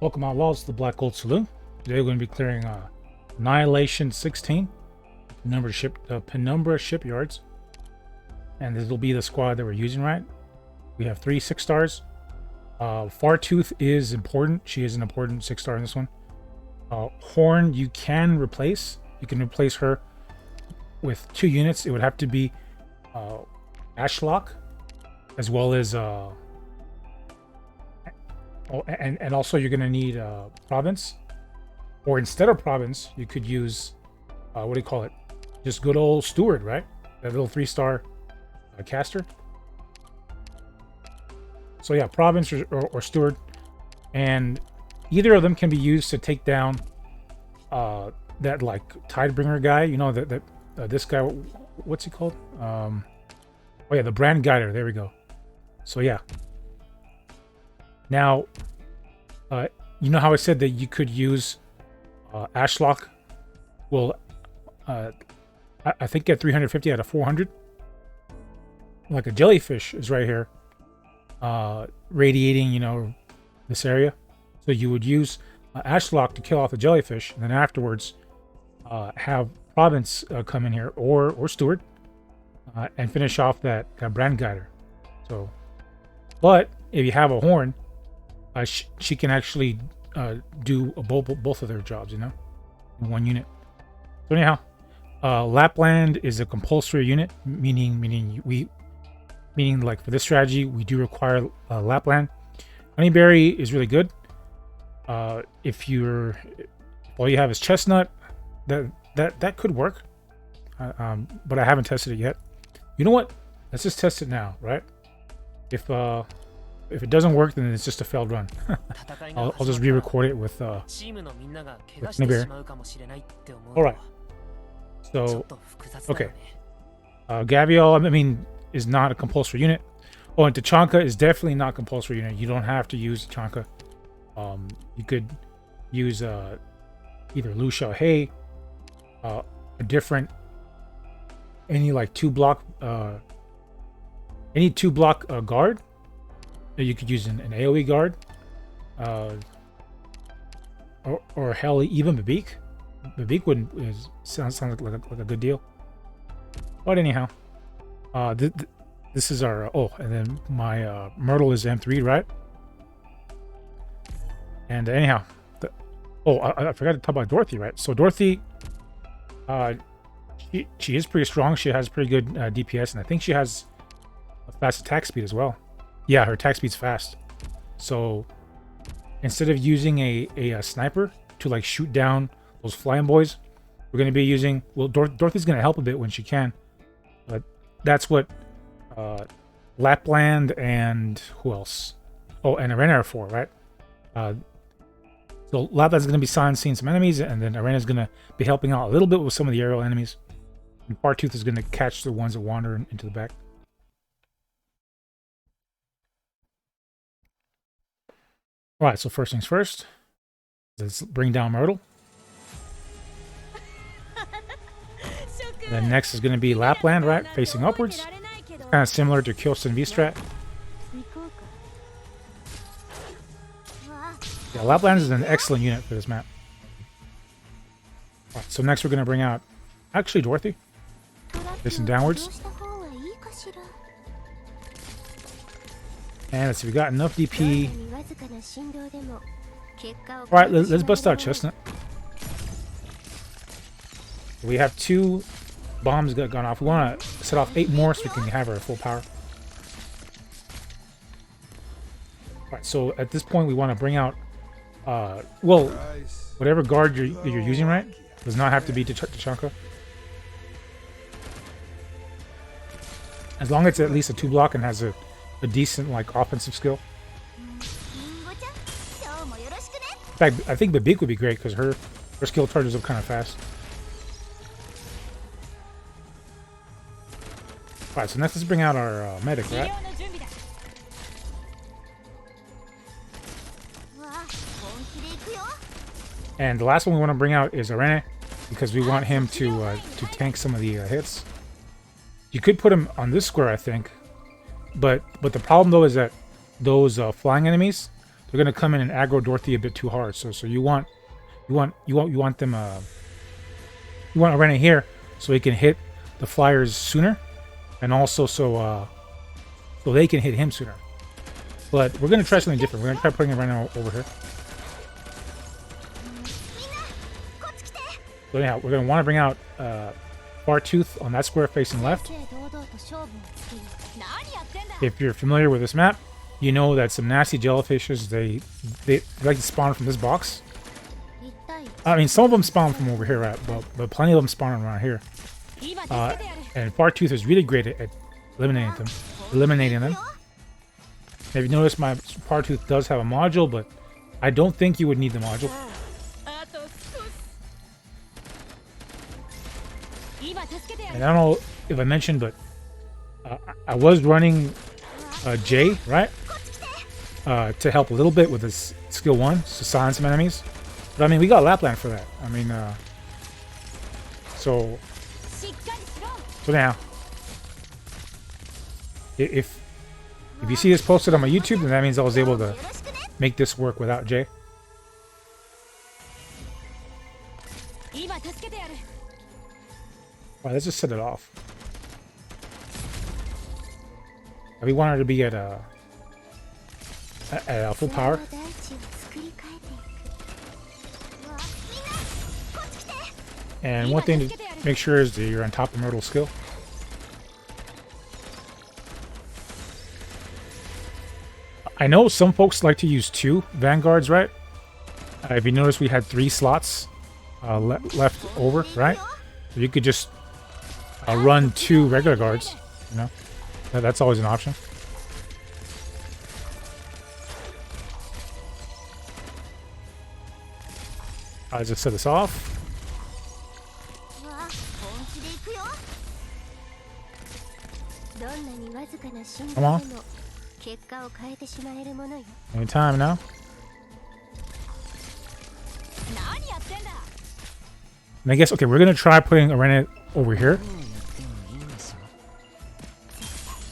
Welcome outlaws to the Black Gold Saloon. Today we're going to be clearing Annihilation 16, Penumbra Shipyards. And this will be the squad that we're using, right? We have 3 6-stars. Fartooth is important. She is an important 6-star in this one. Horn you can replace. You can replace her with 2 units. It would have to be Ashlock, as well as and also you're gonna need Provence, or instead of Provence you could use what do you call it? Just good old Steward, right? That little 3-star caster. So yeah, Provence or Steward, and either of them can be used to take down that like Tidebringer guy. You know that this guy, what's he called? Oh yeah, the Brandguider. There we go. So yeah. Now, you know how I said that you could use Ashlock? Well, I think at 350 out of 400, like a jellyfish is right here, radiating, you know, this area. So you would use Ashlock to kill off the jellyfish, and then afterwards have Provence come in here, or Steward, and finish off that Brandguider. So, but if you have a Horn, she can actually do both of their jobs, you know, in one unit. So anyhow, Lapland is a compulsory unit, meaning like for this strategy we do require Lapland. Honeyberry is really good. If all you have is chestnut, that could work, but I haven't tested it yet. You know what? Let's just test it now, right? If it doesn't work, then it's just a failed run. I'll just re-record it with Honeyberry. All right. So okay, Gavial, I mean, is not a compulsory unit. Oh, and Tachanka is definitely not a compulsory unit. You don't have to use Tachanka. You could use either Lucia Hay, a different, any like 2-block guard. You could use an AoE guard, or hell, even Babik. Babik sounds like a good deal. But anyhow, this is our and then my Myrtle is M3, right? And anyhow, I forgot to talk about Dorothy, right? So Dorothy, she is pretty strong. She has pretty good DPS, and I think she has a fast attack speed as well. Yeah, her attack speed's fast. So instead of using a sniper to like shoot down those flying boys, we're going to be using, well, Dorothy's going to help a bit when she can, but that's what Lapland and who else? Oh, and Arena are for, right? So Lapland's going to be silencing some enemies, and then Arena's going to be helping out a little bit with some of the aerial enemies. And Fartooth is going to catch the ones that wander into the back. All right, so first things first, let's bring down Myrtle. Then next is going to be Lapland, right, facing upwards. Kind of similar to Kyosten V-Strat. Yeah, Lapland is an excellent unit for this map. All right, so next we're going to bring out, actually, Dorothy, facing downwards. And let's see, we got enough DP. Alright, let's bust out Chestnut. We have 2 bombs that gone off. We want to set off 8 more so we can have her at full power. Alright, so at this point we want to bring out, well, whatever guard you're using, right? Does not have to be Tachanka. As long as it's at least a 2-block and has a decent like offensive skill. In fact, I think Babik would be great because her skill charges up kind of fast. Alright, so next let's bring out our medic, right? And the last one we want to bring out is Arena, because we want him to tank some of the hits. You could put him on this square, I think. But the problem though is that those flying enemies, they're gonna come in and aggro Dorothy a bit too hard. So you want them you want to run it here so he can hit the flyers sooner, and also so they can hit him sooner. But we're gonna try something different. We're gonna try putting it right now over here. So anyhow, we're gonna want to bring out Fartooth on that square facing left. If you're familiar with this map, you know that some nasty jellyfishes, they like to spawn from this box. I mean, some of them spawn from over here, right? But plenty of them spawn around here. And Fartooth is really great at eliminating them. If you notice, my Fartooth does have a module, but I don't think you would need the module. And I don't know if I mentioned, but I was running J, right? To help a little bit with his skill 1, to silence some enemies. But I mean, we got Lapland for that. I mean, so now, if you see this posted on my YouTube, then that means I was able to make this work without J. Alright, let's just set it off. We want her to be at full power. And one thing to make sure is that you're on top of Myrtle's skill. I know some folks like to use 2 vanguards, right? If you notice, we had 3 slots left over, right? So you could just run 2 regular guards, you know? That's always an option. I'll just set this off. Come on. Any time now. And I guess, okay, we're going to try putting a Rennet over here.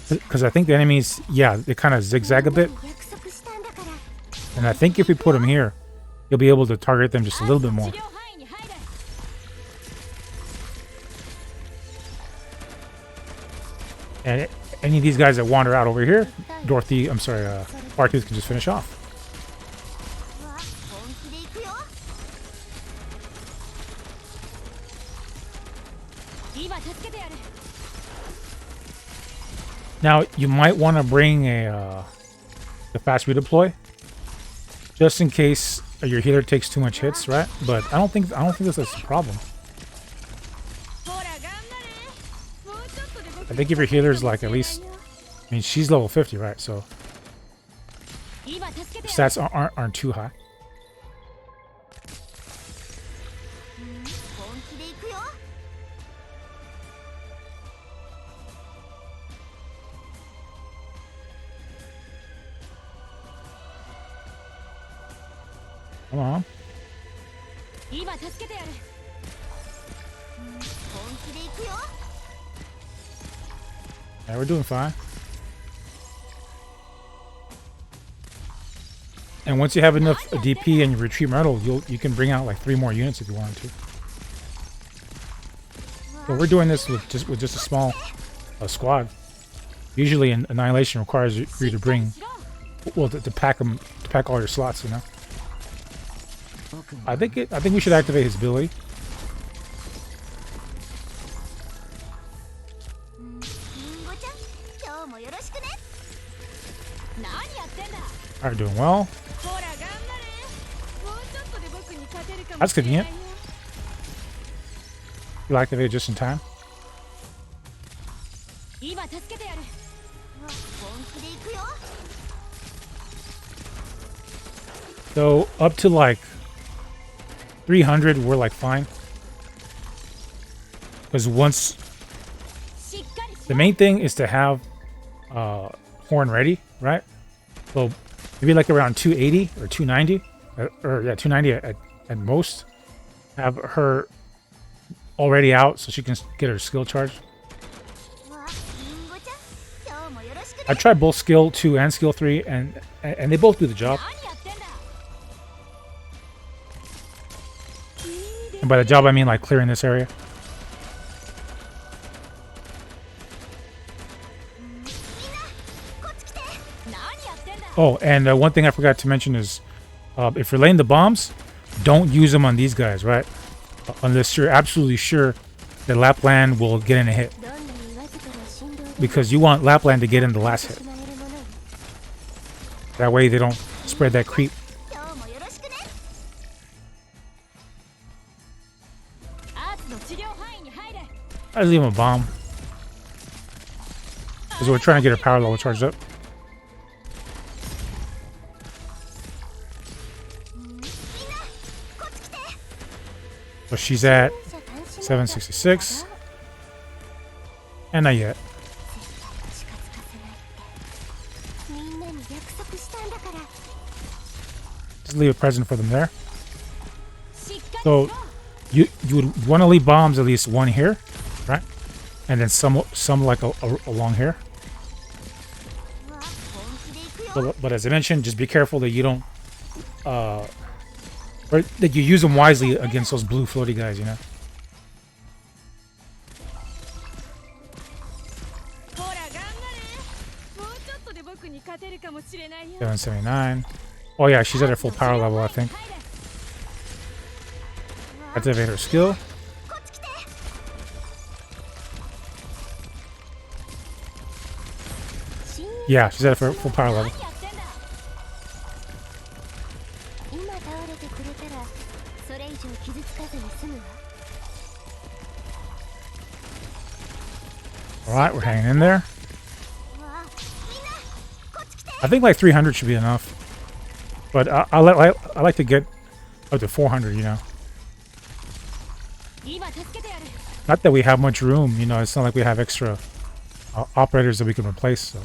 Because I think the enemies, yeah, they kind of zigzag a bit. And I think if we put them here, you'll be able to target them just a little bit more. And any of these guys that wander out over here, Dorothy, I'm sorry, Fartooth can just finish off. Now, you might want to bring the fast redeploy, just in case your healer takes too much hits, right? But I don't think this is a problem. I think if your healer's like at least, I mean, she's level 50, right? So the stats aren't too high. Come on. Yeah, we're doing fine. And once you have enough DP and you retreat Myrtle, you can bring out like 3 more units if you wanted to. But we're doing this with just a small squad. Usually, Annihilation requires you to bring, well, to pack all your slots, you know. I think we should activate his ability. Alright, doing well. That's convenient. You'll activate it just in time. So up to like 300, we're like fine. Because once the main thing is to have Horn ready, right? So maybe like around 280 or 290, or yeah, 290 at most. Have her already out so she can get her skill charge. I tried both skill 2 and skill 3, and they both do the job. And by the job, I mean like clearing this area. Oh, and one thing I forgot to mention is if you're laying the bombs, don't use them on these guys, right? Unless you're absolutely sure that Lapland will get in a hit. Because you want Lapland to get in the last hit. That way they don't spread that creep. I leave him a bomb. Because we're trying to get her power level charged up. So she's at 766. And not yet. Just leave a present for them there. So you would want to leave bombs at least one here, right? And then some like along here. But as I mentioned, just be careful that you don't or that you use them wisely against those blue floaty guys, you know. 779. Oh yeah, she's at her full power level, I think. Activate her skill. Yeah, she's at her full power level. Alright, we're hanging in there. I think like 300 should be enough. But I like to get up to 400, you know. Not that we have much room, you know, it's not like we have extra operators that we can replace, so.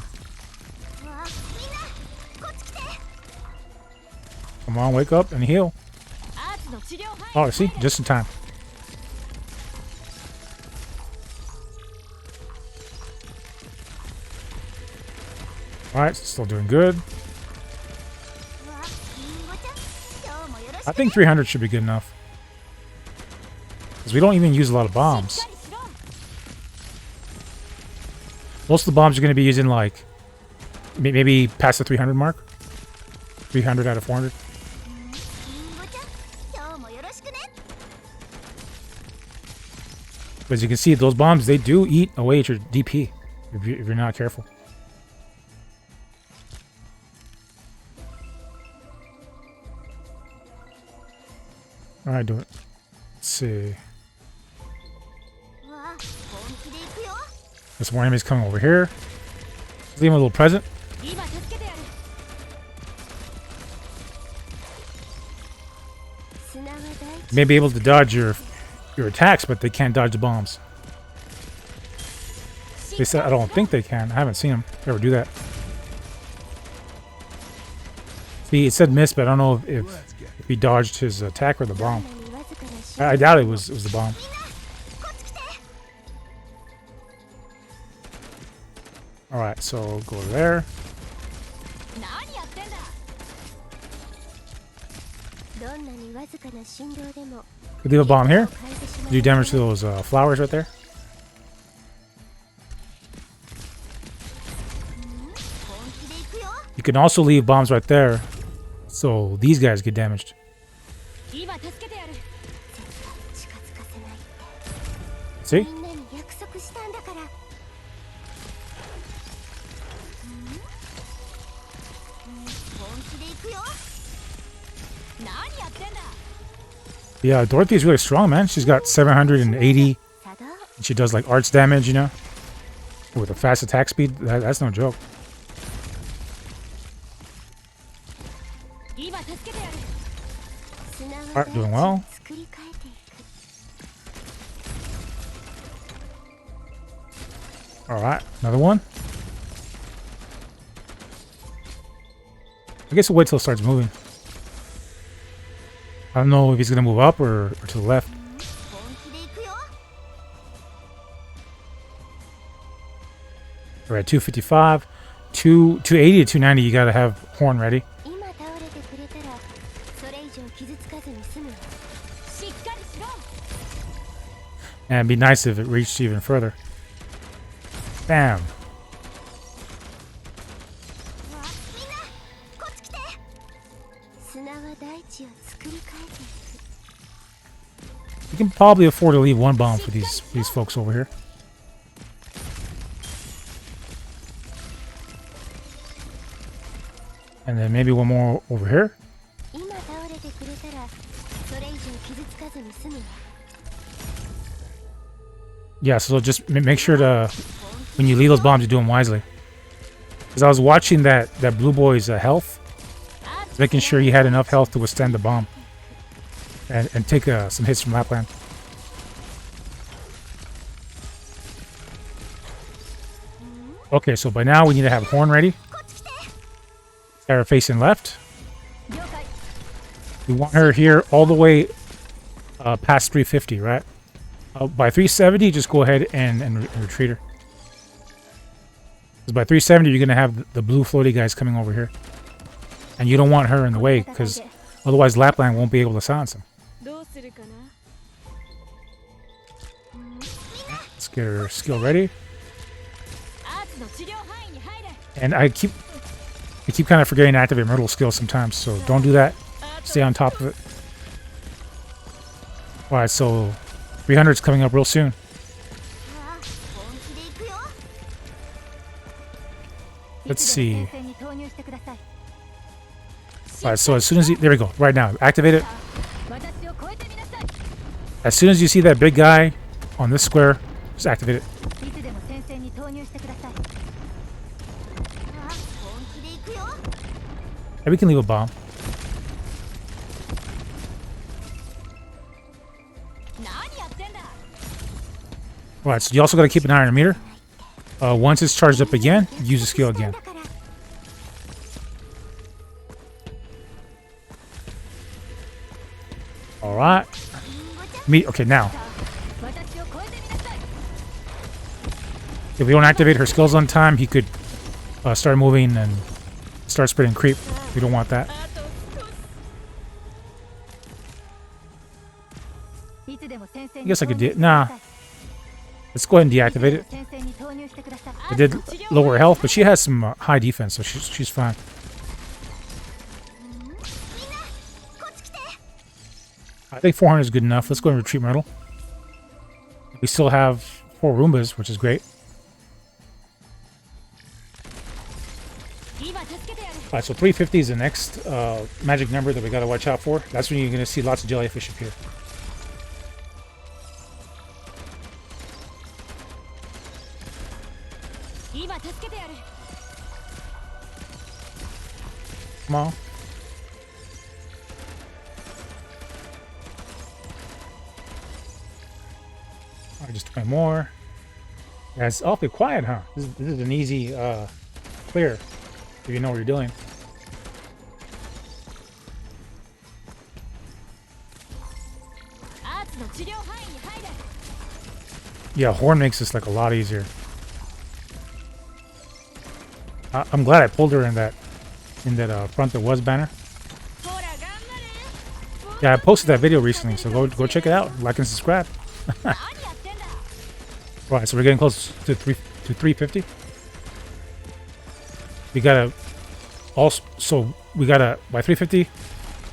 Come on, wake up and heal. Oh, see? Just in time. Alright, still doing good. I think 300 should be good enough. Because we don't even use a lot of bombs. Most of the bombs are going to be using like maybe past the 300 mark. 300 out of 400. But as you can see, those bombs, they do eat away at your DP if you're not careful. Alright, do it. Let's see. There's more enemies coming over here. Let's leave him a little present. You may be able to dodge your attacks, but they can't dodge the bombs. They said I don't think they can. I haven't seen them ever do that. See, it said miss, but I don't know if he dodged his attack or the bomb. I doubt it was the bomb. Alright, so go there. Could leave a bomb here. Do damage to those flowers right there. You can also leave bombs right there, so these guys get damaged. See? Yeah, Dorothy is really strong, man. She's got 780. And she does like arts damage, you know, with a fast attack speed. That's no joke. Alright, doing well. Alright, another one. I guess we'll wait till it starts moving. I don't know if he's going to move up or to the left. We're at 255. 280 to 290, you got to have Horn ready. And it'd be nice if it reached even further. Bam. You can probably afford to leave one bomb for these folks over here. And then maybe one more over here. Yeah, so just make sure to, when you leave those bombs, you do them wisely. Because I was watching that blue boy's health, making sure he had enough health to withstand the bomb. And take some hits from Lapland. Okay, so by now we need to have Horn ready. Have her facing left. We want her here all the way past 350, right? By 370, just go ahead and retreat her. Because by 370, you're going to have the blue floaty guys coming over here. And you don't want her in the way, because otherwise Lapland won't be able to silence them. Let's get her skill ready. And I keep kind of forgetting to activate Myrtle's skill sometimes, so don't do that. Stay on top of it. Alright, so 300's coming up real soon. Let's see. Alright, so as soon as there we go. Right now, activate it. As soon as you see that big guy on this square, just activate it. And we can leave a bomb. Alright, so you also got to keep an eye on your meter. Once it's charged up again, use the skill again. Alright. Okay, now. If we don't activate her skills on time, he could start moving and start spreading creep. We don't want that. I guess I could do it. Nah. Let's go ahead and deactivate it. It did lower her health, but she has some high defense, so she's fine. I think 400 is good enough. Let's go and retreat Myrtle. We still have 4 Roombas, which is great. Alright, so 350 is the next magic number that we gotta watch out for. That's when you're gonna see lots of jellyfish appear. Come on. Alright, just 20 more. Yeah, it's awfully quiet, huh? This is an easy clear if you know what you're doing. Yeah, Horn makes this like a lot easier. I'm glad I pulled her in that front that was banner. Yeah, I posted that video recently, so go check it out. Like and subscribe. Right, so we're getting close to 350. We gotta also by 350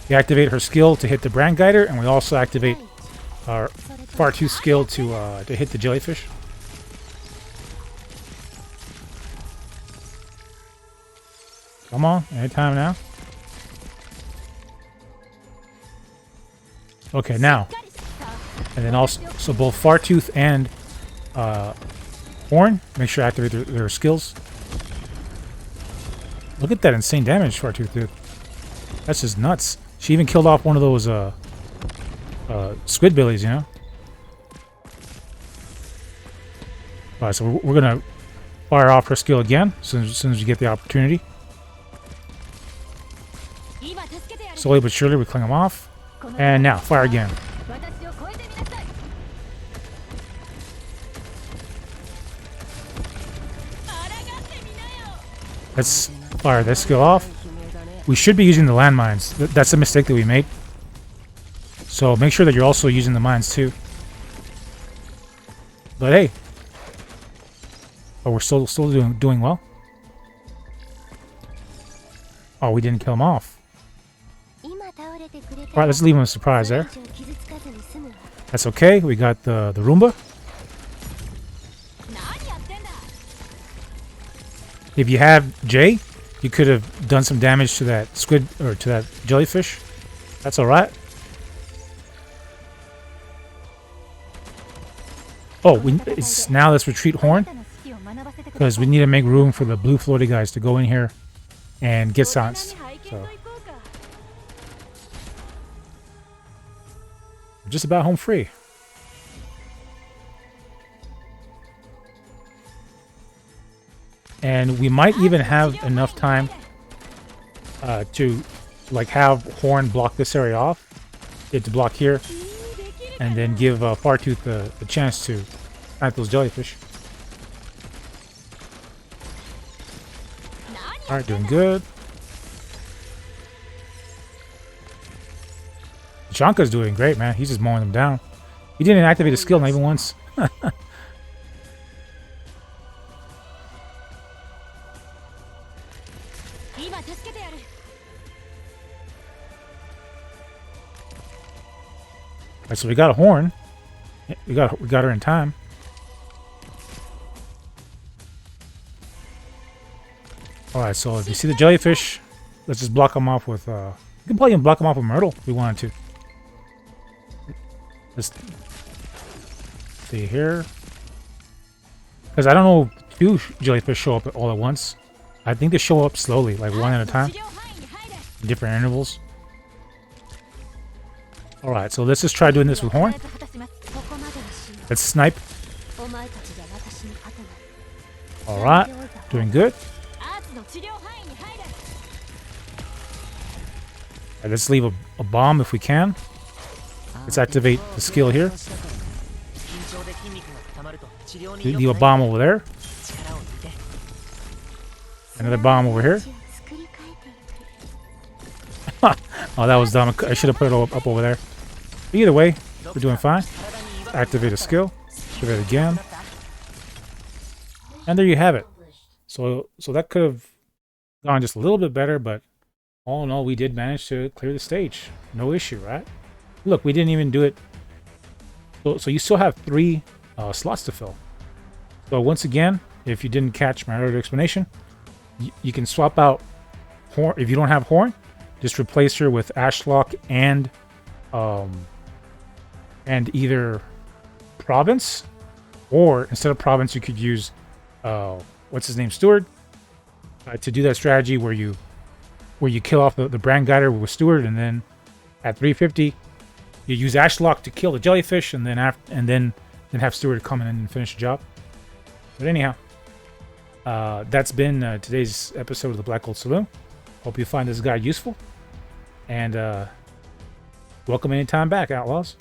we activate her skill to hit the Brandguider, and we also activate our Fartooth skill to hit the jellyfish. Come on, anytime now. Okay, now. And then also, so both Fartooth and Horn, make sure to activate their skills. Look at that insane damage Fartooth did. That's just nuts. She even killed off one of those squid billies, you know? Alright, so we're gonna fire off her skill again as soon as you get the opportunity. Slowly but surely we cling them off. And now, fire again. Let's fire this skill off. We should be using the landmines. That's a mistake that we made. So make sure that you're also using the mines too. But hey, we're still doing well. Oh, we didn't kill him off. All right, let's leave him a surprise there. That's okay. We got the Roomba. If you have J, you could have done some damage to that squid or to that jellyfish. That's all right. Oh, now let's retreat Horn, because we need to make room for the blue floaty guys to go in here and get silenced. So we're just about home free. And we might even have enough time to like have Horn block this area off, get to block here, and then give Fartooth the chance to snipe those jellyfish. Alright, doing good. Shanka's doing great, man. He's just mowing them down. He didn't activate his skill, not even once. Alright, so we got a Horn. We got her in time. Alright, so if you see the jellyfish, let's just block them off with you can probably even block them off with Myrtle if we wanted to. Let's see here. Because I don't know if two jellyfish show up all at once. I think they show up slowly, like one at a time. Different intervals. Alright, so let's just try doing this with Horn. Let's snipe. Alright, doing good. Right, let's leave a bomb if we can. Let's activate the skill here. Leave a bomb over there. Another bomb over here. Oh, that was dumb. I should have put it up over there. But either way, we're doing fine. Activate a skill. Activate it again. And there you have it. So that could have gone just a little bit better, but all in all, we did manage to clear the stage. No issue, right? Look, we didn't even do it. So you still have 3 slots to fill. So once again, if you didn't catch my earlier explanation, you can swap out Horn. If you don't have Horn, just replace her with Ashlock and either Provence, or instead of Provence, you could use what's his name, Steward, to do that strategy where you kill off the Brandguider with Steward, and then at 350 you use Ashlock to kill the jellyfish, and then have Steward come in and finish the job. But anyhow, that's been today's episode of the Black Gold Saloon. Hope you find this guide useful, and welcome anytime back, Outlaws.